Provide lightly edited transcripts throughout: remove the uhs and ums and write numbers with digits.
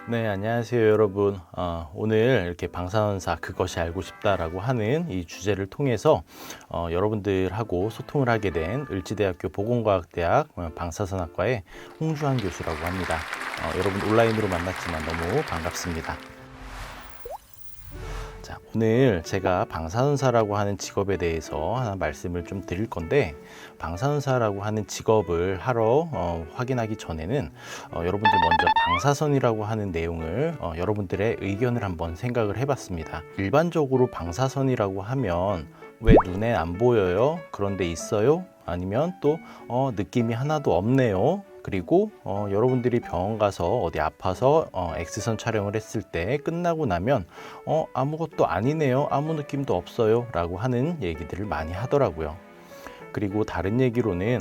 네, 안녕하세요, 여러분. 오늘 이렇게 방사선사 그것이 알고 싶다라고 하는 이 주제를 통해서 여러분들하고 소통을 하게 된 을지대학교 보건과학대학 방사선학과의 홍주환 교수라고 합니다. 여러분 온라인으로 만났지만 너무 반갑습니다. 자, 오늘 제가 방사선사라고 하는 직업에 대해서 하나 말씀을 좀 드릴 건데, 방사선사라고 하는 직업을 하러 확인하기 전에는 여러분들 먼저 방사선이라고 하는 내용을 여러분들의 의견을 한번 생각을 해봤습니다. 일반적으로 방사선이라고 하면 왜 눈에 안 보여요? 그런데 있어요? 아니면 또 느낌이 하나도 없네요. 그리고 여러분들이 병원 가서 어디 아파서 엑스선 촬영을 했을 때 끝나고 나면 아무것도 아니네요, 아무 느낌도 없어요 라고 하는 얘기들을 많이 하더라고요. 그리고 다른 얘기로는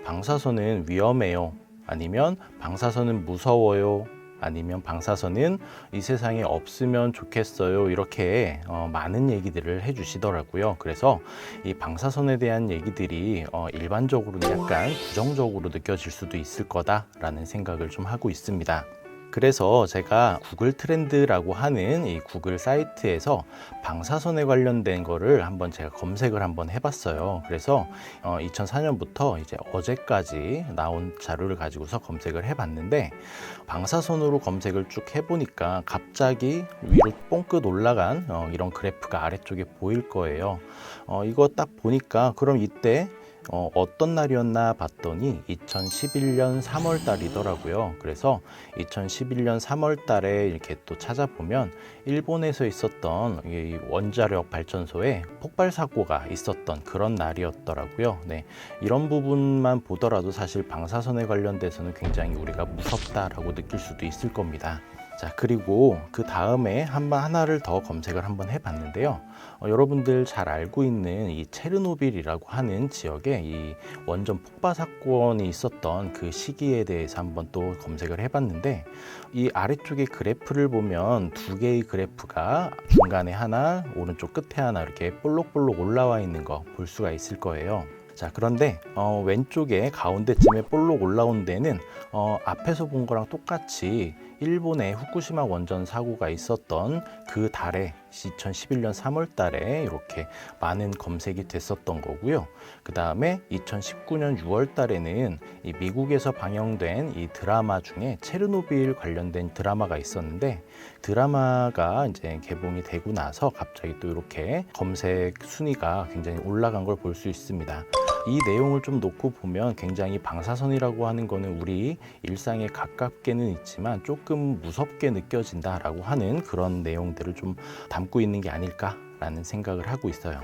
방사선은 위험해요, 아니면 방사선은 무서워요, 아니면 방사선은 이 세상에 없으면 좋겠어요, 이렇게 많은 얘기들을 해주시더라고요. 그래서 이 방사선에 대한 얘기들이 일반적으로는 약간 부정적으로 느껴질 수도 있을 거다라는 생각을 좀 하고 있습니다. 그래서 제가 구글 트렌드라고 하는 이 구글 사이트에서 방사선에 관련된 거를 제가 검색을 한번 해봤어요. 그래서 2004년부터 이제 어제까지 나온 자료를 가지고서 검색을 해봤는데, 방사선으로 검색을 쭉 해보니까 갑자기 위로 뽕긋 올라간 이런 그래프가 아래쪽에 보일 거예요. 이거 딱 보니까 그럼 이때 어떤 날이었나 봤더니 2011년 3월 달이더라고요. 그래서 2011년 3월 달에 이렇게 또 찾아보면 일본에서 있었던 이 원자력 발전소에 폭발 사고가 있었던 그런 날이었더라고요. 네, 이런 부분만 보더라도 사실 방사선에 관련돼서는 굉장히 우리가 무섭다라고 느낄 수도 있을 겁니다. 자, 그리고 그 다음에 하나를 더 검색을 한번 해봤는데요. 여러분들 잘 알고 있는 이 체르노빌이라고 하는 지역에 이 원전 폭발 사건이 있었던 그 시기에 대해서 한번 또 검색을 해봤는데, 이 아래쪽에 그래프를 보면 두 개의 그래프가 중간에 하나, 오른쪽 끝에 하나 이렇게 볼록볼록 올라와 있는 거 볼 수가 있을 거예요. 자, 그런데 왼쪽에 가운데쯤에 볼록 올라온 데는 앞에서 본 거랑 똑같이 일본의 후쿠시마 원전 사고가 있었던 그 달에 2011년 3월 달에 이렇게 많은 검색이 됐었던 거고요. 그 다음에 2019년 6월 달에는 이 미국에서 방영된 이 드라마 중에 체르노빌 관련된 드라마가 있었는데, 드라마가 이제 개봉이 되고 나서 갑자기 또 이렇게 검색 순위가 굉장히 올라간 걸 볼 수 있습니다. 이 내용을 좀 놓고 보면 굉장히 방사선이라고 하는 거는 우리 일상에 가깝게는 있지만 조금 무섭게 느껴진다라고 하는 그런 내용들을 좀 담고 있는 게 아닐까라는 생각을 하고 있어요.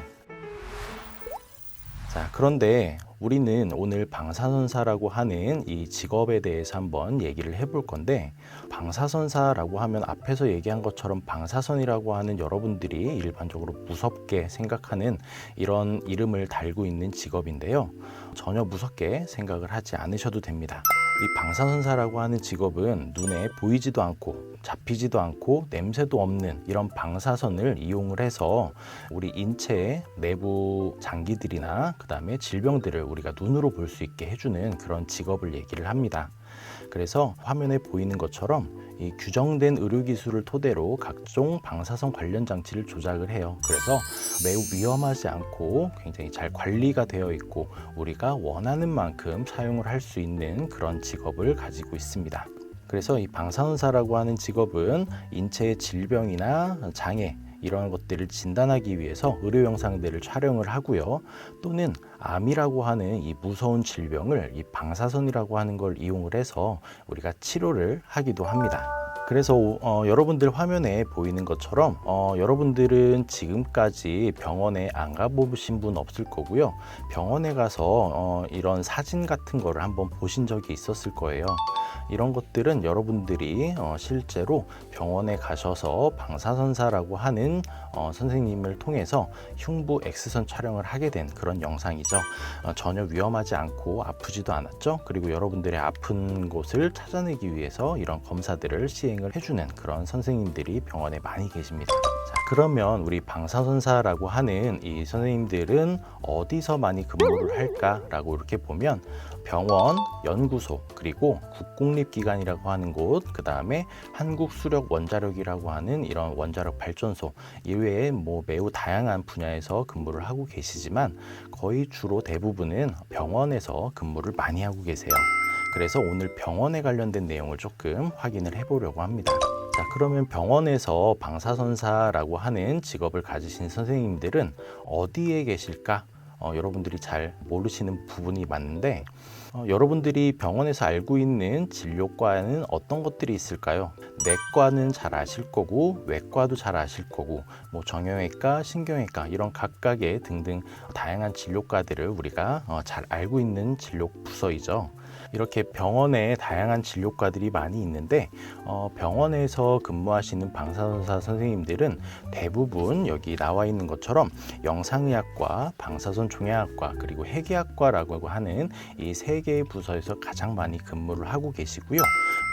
자, 그런데 우리는 오늘 방사선사라고 하는 이 직업에 대해서 한번 얘기를 해볼 건데, 방사선사라고 하면 앞에서 얘기한 것처럼 방사선이라고 하는 여러분들이 일반적으로 무섭게 생각하는 이런 이름을 달고 있는 직업인데요. 전혀 무섭게 생각을 하지 않으셔도 됩니다. 이 방사선사라고 하는 직업은 눈에 보이지도 않고 잡히지도 않고 냄새도 없는 이런 방사선을 이용을 해서 우리 인체의 내부 장기들이나 그 다음에 질병들을 우리가 눈으로 볼 수 있게 해주는 그런 직업을 얘기를 합니다. 그래서 화면에 보이는 것처럼 이 규정된 의료기술을 토대로 각종 방사선 관련 장치를 조작을 해요. 그래서 매우 위험하지 않고 굉장히 잘 관리가 되어 있고 우리가 원하는 만큼 사용을 할 수 있는 그런 직업을 가지고 있습니다. 그래서 이 방사선사라고 하는 직업은 인체의 질병이나 장애 이런 것들을 진단하기 위해서 의료 영상들을 촬영을 하고요. 또는 암이라고 하는 이 무서운 질병을 이 방사선이라고 하는 걸 이용을 해서 우리가 치료를 하기도 합니다. 그래서 여러분들 화면에 보이는 것처럼 여러분들은 지금까지 병원에 안 가보신 분 없을 거고요. 병원에 가서 이런 사진 같은 거를 한번 보신 적이 있었을 거예요. 이런 것들은 여러분들이 실제로 병원에 가셔서 방사선사라고 하는 선생님을 통해서 흉부 엑스선 촬영을 하게 된 그런 영상이죠. 전혀 위험하지 않고 아프지도 않았죠. 그리고 여러분들의 아픈 곳을 찾아내기 위해서 이런 검사들을 시행을 해주는 그런 선생님들이 병원에 많이 계십니다. 자, 그러면 우리 방사선사라고 하는 이 선생님들은 어디서 많이 근무를 할까라고 이렇게 보면 병원, 연구소, 그리고 국공립기관이라고 하는 곳, 그 다음에 한국수력원자력이라고 하는 이런 원자력 발전소 이외에 매우 다양한 분야에서 근무를 하고 계시지만 거의 주로 대부분은 병원에서 근무를 많이 하고 계세요. 그래서 오늘 병원에 관련된 내용을 조금 확인을 해보려고 합니다. 자, 그러면 병원에서 방사선사라고 하는 직업을 가지신 선생님들은 어디에 계실까? 여러분들이 잘 모르시는 부분이 많은데 여러분들이 병원에서 알고 있는 진료과는 어떤 것들이 있을까요? 내과는 잘 아실 거고 외과도 잘 아실 거고 정형외과, 신경외과 이런 각각의 등등 다양한 진료과들을 우리가 잘 알고 있는 진료 부서이죠. 이렇게 병원에 다양한 진료과들이 많이 있는데 병원에서 근무하시는 방사선사 선생님들은 대부분 여기 나와 있는 것처럼 영상의학과, 방사선종양학과 그리고 해계학과라고 하는 이 세 개의 부서에서 가장 많이 근무를 하고 계시고요.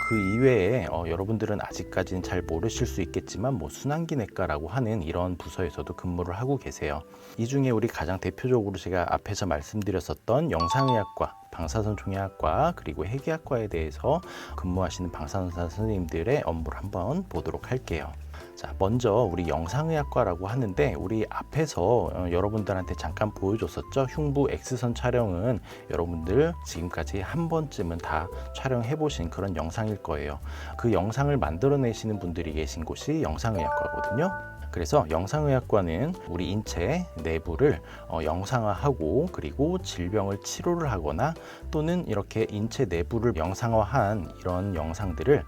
그 이외에 여러분들은 아직까지는 잘 모르실 수 있겠지만 순환기내과라고 하는 이런 부서에서도 근무를 하고 계세요. 이 중에 우리 가장 대표적으로 제가 앞에서 말씀드렸었던 영상의학과, 방사선종양학과 그리고 해계학과에 대해서 근무하시는 방사선사 선생님들의 업무를 한번 보도록 할게요. 자, 먼저 우리 영상의학과라고 하는데 우리 앞에서 여러분들한테 잠깐 보여줬었죠. 흉부 X선 촬영은 여러분들 지금까지 한 번쯤은 다 촬영해 보신 그런 영상일 거예요. 그 영상을 만들어내시는 분들이 계신 곳이 영상의학과거든요. 그래서 영상의학과는 우리 인체 내부를 영상화하고 그리고 질병을 치료를 하거나 또는 이렇게 인체 내부를 영상화한 이런 영상들을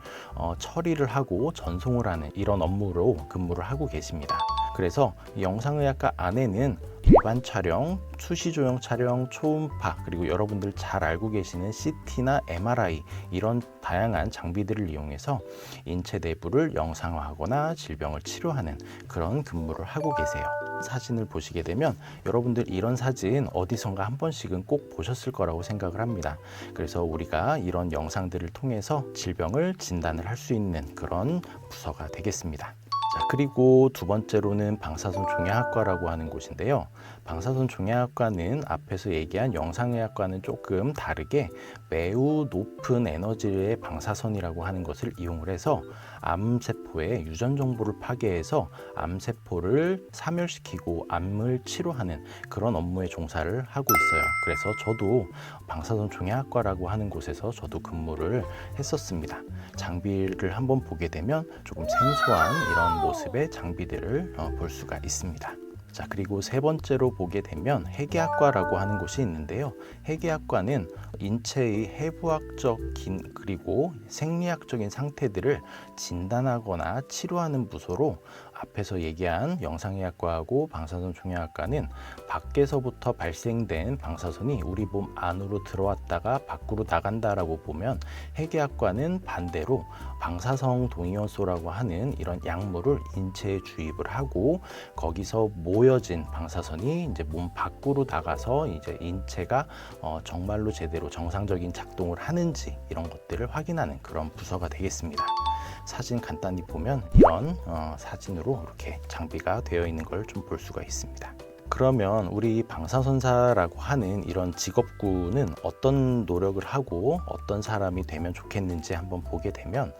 처리를 하고 전송을 하는 이런 업무로 근무를 하고 계십니다. 그래서 영상의학과 안에는 일반 촬영, 수시조형 촬영, 초음파 그리고 여러분들 잘 알고 계시는 CT나 MRI 이런 다양한 장비들을 이용해서 인체 내부를 영상화하거나 질병을 치료하는 그런 근무를 하고 계세요. 사진을 보시게 되면 여러분들 이런 사진 어디선가 한 번씩은 꼭 보셨을 거라고 생각을 합니다. 그래서 우리가 이런 영상들을 통해서 질병을 진단을 할 수 있는 그런 부서가 되겠습니다. 자, 그리고 두 번째로는 방사선종양학과라고 하는 곳인데요. 방사선종양학과는 앞에서 얘기한 영상의학과는 조금 다르게 매우 높은 에너지의 방사선이라고 하는 것을 이용을 해서 암세포의 유전 정보를 파괴해서 암세포를 사멸시키고 암을 치료하는 그런 업무에 종사를 하고 있어요. 그래서 저도 방사선종양학과라고 하는 곳에서 저도 근무를 했었습니다. 장비를 한번 보게 되면 조금 생소한 이런 모습의 장비들을 볼 수가 있습니다. 자, 그리고 세 번째로 보게 되면 해계학과라고 하는 곳이 있는데요. 해계학과는 인체의 해부학적인 그리고 생리학적인 상태들을 진단하거나 치료하는 부서로 앞에서 얘기한 영상의학과하고 방사선종양학과는 밖에서부터 발생된 방사선이 우리 몸 안으로 들어왔다가 밖으로 나간다라고 보면 해계학과는 반대로 방사성 동위원소라고 하는 이런 약물을 인체에 주입을 하고 거기서 모여진 방사선이 이제 몸 밖으로 나가서 이제 인체가 정말로 제대로 정상적인 작동을 하는지 이런 것들을 확인하는 그런 부서가 되겠습니다. 사진 간단히 보면 이런 사진으로 이렇게 장비가 되어 있는 걸 좀 볼 수가 있습니다. 그러면 우리 방사선사라고 하는 이런 직업군은 어떤 노력을 하고 어떤 사람이 되면 좋겠는지 한번 보게 되면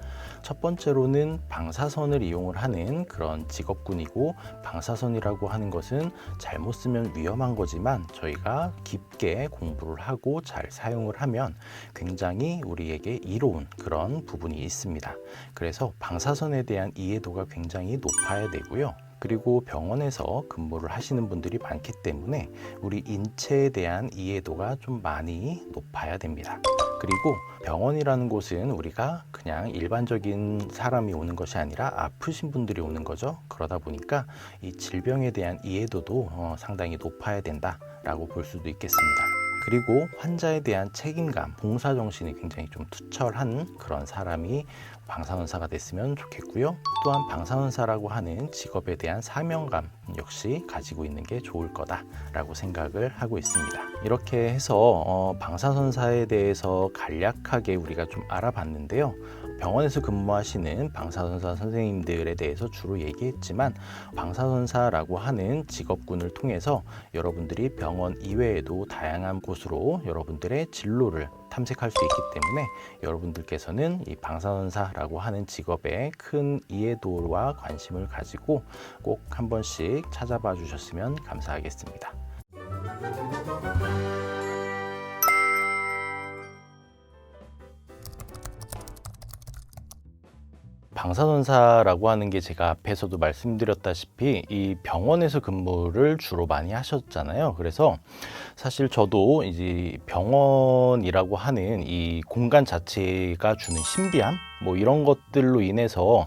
첫 번째로는 방사선을 이용을 하는 그런 직업군이고 방사선이라고 하는 것은 잘못 쓰면 위험한 거지만 저희가 깊게 공부를 하고 잘 사용을 하면 굉장히 우리에게 이로운 그런 부분이 있습니다. 그래서 방사선에 대한 이해도가 굉장히 높아야 되고요. 그리고 병원에서 근무를 하시는 분들이 많기 때문에 우리 인체에 대한 이해도가 좀 많이 높아야 됩니다. 그리고 병원이라는 곳은 우리가 그냥 일반적인 사람이 오는 것이 아니라 아프신 분들이 오는 거죠. 그러다 보니까 이 질병에 대한 이해도도 상당히 높아야 된다라고 볼 수도 있겠습니다. 그리고 환자에 대한 책임감, 봉사정신이 굉장히 좀 투철한 그런 사람이 방사선사가 됐으면 좋겠고요. 또한 방사선사라고 하는 직업에 대한 사명감 역시 가지고 있는 게 좋을 거다라고 생각을 하고 있습니다. 이렇게 해서 방사선사에 대해서 간략하게 우리가 좀 알아봤는데요. 병원에서 근무하시는 방사선사 선생님들에 대해서 주로 얘기했지만, 방사선사라고 하는 직업군을 통해서 여러분들이 병원 이외에도 다양한 곳으로 여러분들의 진로를 탐색할 수 있기 때문에 여러분들께서는 이 방사선사라고 하는 직업에 큰 이해도와 관심을 가지고 꼭 한 번씩 찾아봐 주셨으면 감사하겠습니다. 방사선사라고 하는 게 제가 앞에서도 말씀드렸다시피 이 병원에서 근무를 주로 많이 하셨잖아요. 그래서 사실 저도 이제 병원이라고 하는 이 공간 자체가 주는 신비함, 뭐 이런 것들로 인해서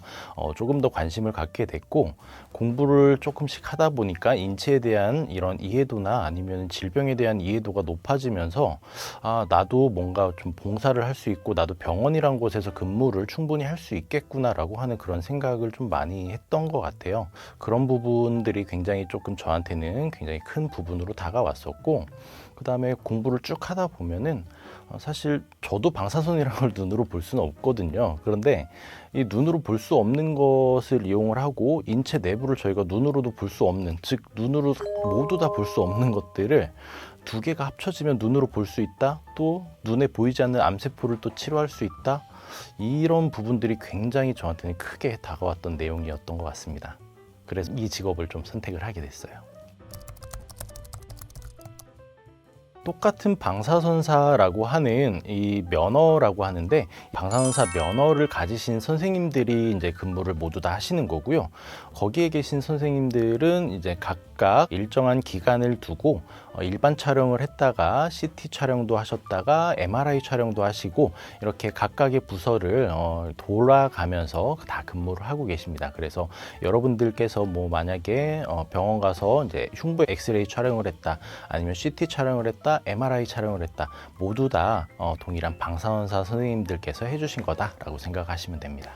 조금 더 관심을 갖게 됐고, 공부를 조금씩 하다 보니까 인체에 대한 이런 이해도나 아니면 질병에 대한 이해도가 높아지면서 나도 뭔가 좀 봉사를 할 수 있고 나도 병원이란 곳에서 근무를 충분히 할 수 있겠구나라고 하는 그런 생각을 좀 많이 했던 것 같아요. 그런 부분들이 굉장히 조금 저한테는 굉장히 큰 부분으로 다가왔었고, 그 다음에 공부를 쭉 하다 보면은 사실 저도 방사선이라는 걸 눈으로 볼 수는 없거든요. 그런데 이 눈으로 볼 수 없는 것을 이용을 하고 인체 내부를 저희가 눈으로도 볼 수 없는, 즉 눈으로 모두 다 볼 수 없는 것들을 두 개가 합쳐지면 눈으로 볼 수 있다, 또 눈에 보이지 않는 암세포를 또 치료할 수 있다, 이런 부분들이 굉장히 저한테는 크게 다가왔던 내용이었던 것 같습니다. 그래서 이 직업을 좀 선택을 하게 됐어요. 똑같은 방사선사라고 하는 이 면허라고 하는데, 방사선사 면허를 가지신 선생님들이 이제 근무를 모두 다 하시는 거고요. 거기에 계신 선생님들은 이제 각각 일정한 기간을 두고 일반 촬영을 했다가 CT 촬영도 하셨다가 MRI 촬영도 하시고 이렇게 각각의 부서를 돌아가면서 다 근무를 하고 계십니다. 그래서 여러분들께서 뭐 만약에 병원 가서 이제 흉부 엑스레이 촬영을 했다, 아니면 CT 촬영을 했다, MRI 촬영을 했다, 모두 다 동일한 방사선사 선생님들께서 해주신 거다라고 생각하시면 됩니다.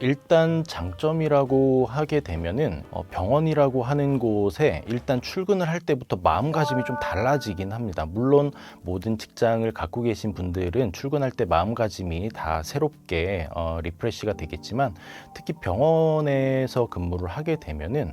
일단 장점이라고 하게 되면은 병원이라고 하는 곳에 일단 출근을 할 때부터 마음가짐이 좀 달라지긴 합니다. 물론 모든 직장을 갖고 계신 분들은 출근할 때 마음가짐이 다 새롭게 리프레시가 되겠지만, 특히 병원에서 근무를 하게 되면은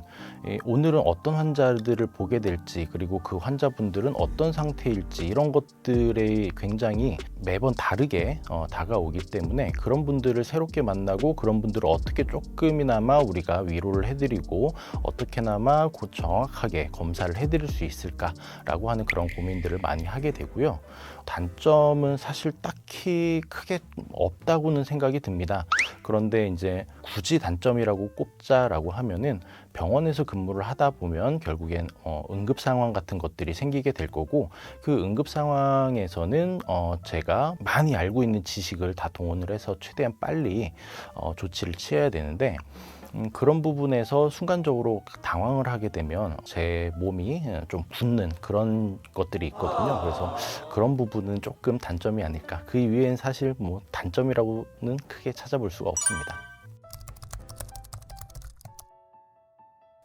오늘은 어떤 환자들을 보게 될지, 그리고 그 환자분들은 어떤 상태일지, 이런 것들이 굉장히 매번 다르게 다가오기 때문에 그런 분들을 새롭게 만나고 그런 분들을 어떻게 조금이나마 우리가 위로를 해드리고 어떻게나마 곧 정확하게 검사를 해드릴 수 있을까라고 하는 그런 고민들을 많이 하게 되고요. 단점은 사실 딱히 크게 없다고는 생각이 듭니다. 그런데 이제 굳이 단점이라고 꼽자라고 하면은 병원에서 근무를 하다 보면 결국엔 응급 상황 같은 것들이 생기게 될 거고, 그 응급 상황에서는 제가 많이 알고 있는 지식을 다 동원을 해서 최대한 빨리 조치를 취해야 되는데, 그런 부분에서 순간적으로 당황을 하게 되면 제 몸이 좀 굳는 그런 것들이 있거든요. 그래서 그런 부분은 조금 단점이 아닐까. 그 이외엔 사실 뭐 단점이라고는 크게 찾아볼 수가 없습니다.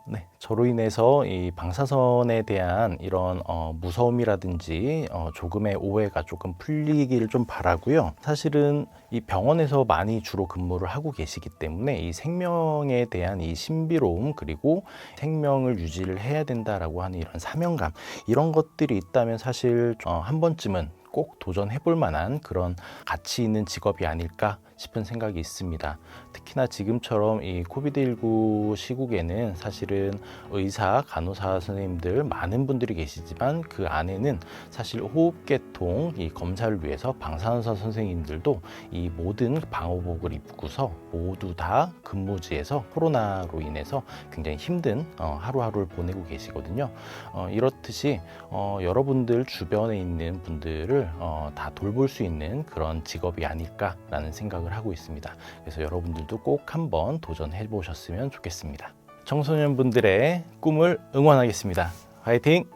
네, 저로 인해서 이 방사선에 대한 이런 무서움이라든지 조금의 오해가 조금 풀리기를 좀 바라고요. 사실은 이 병원에서 많이 주로 근무를 하고 계시기 때문에 이 생명에 대한 이 신비로움, 그리고 생명을 유지를 해야 된다라고 하는 이런 사명감, 이런 것들이 있다면 사실 한 번쯤은 꼭 도전해 볼 만한 그런 가치 있는 직업이 아닐까 싶은 생각이 있습니다. 특히나 지금처럼 이 코비드19 시국에는 사실은 의사, 간호사 선생님들 많은 분들이 계시지만 그 안에는 사실 호흡계통 이 검사를 위해서 방사선사 선생님들도 이 모든 방호복을 입고서 모두 다 근무지에서 코로나로 인해서 굉장히 힘든 하루하루를 보내고 계시거든요. 이렇듯이 여러분들 주변에 있는 분들을 다 돌볼 수 있는 그런 직업이 아닐까라는 생각을 하고 있습니다. 그래서 여러분들도 꼭 한번 도전해 보셨으면 좋겠습니다. 청소년분들의 꿈을 응원하겠습니다. 화이팅!